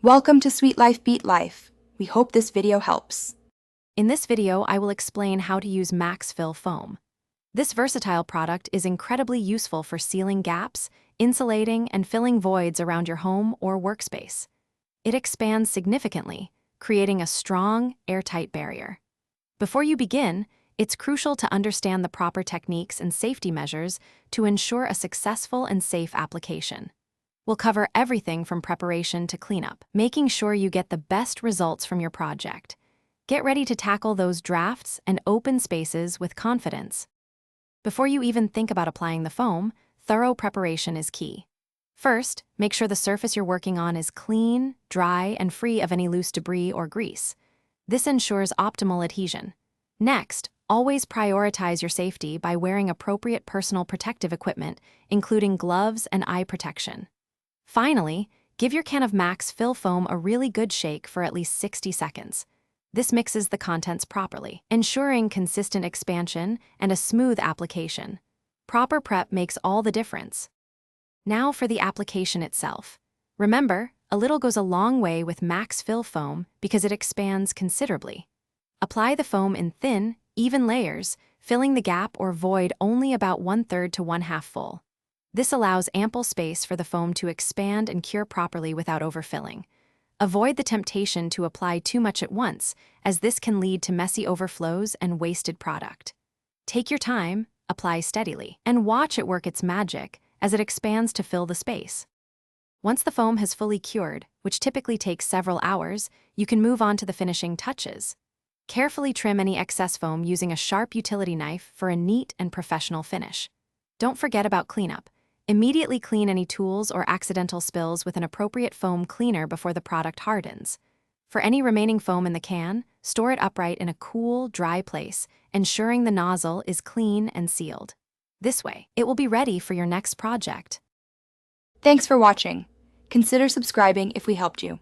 Welcome to Sweet Life Beat Life. We hope this video helps. In this video, I will explain how to use Max Fill Foam. This versatile product is incredibly useful for sealing gaps, insulating, and filling voids around your home or workspace. It expands significantly, creating a strong, airtight barrier. Before you begin, it's crucial to understand the proper techniques and safety measures to ensure a successful and safe application. We'll cover everything from preparation to cleanup, making sure you get the best results from your project. Get ready to tackle those drafts and open spaces with confidence. Before you even think about applying the foam, thorough preparation is key. First, make sure the surface you're working on is clean, dry, and free of any loose debris or grease. This ensures optimal adhesion. Next, always prioritize your safety by wearing appropriate personal protective equipment, including gloves and eye protection. Finally, give your can of Max Fill Foam a really good shake for at least 60 seconds. This mixes the contents properly, ensuring consistent expansion and a smooth application. Proper prep makes all the difference. Now for the application itself. Remember, a little goes a long way with Max Fill Foam because it expands considerably. Apply the foam in thin, even layers, filling the gap or void only about 1/3 to 1/2 full. This allows ample space for the foam to expand and cure properly without overfilling. Avoid the temptation to apply too much at once, as this can lead to messy overflows and wasted product. Take your time, apply steadily, and watch it work its magic as it expands to fill the space. Once the foam has fully cured, which typically takes several hours, you can move on to the finishing touches. Carefully trim any excess foam using a sharp utility knife for a neat and professional finish. Don't forget about cleanup. Immediately clean any tools or accidental spills with an appropriate foam cleaner before the product hardens. For any remaining foam in the can, store it upright in a cool, dry place, ensuring the nozzle is clean and sealed. This way, it will be ready for your next project. Thanks for watching. Consider subscribing if we helped you.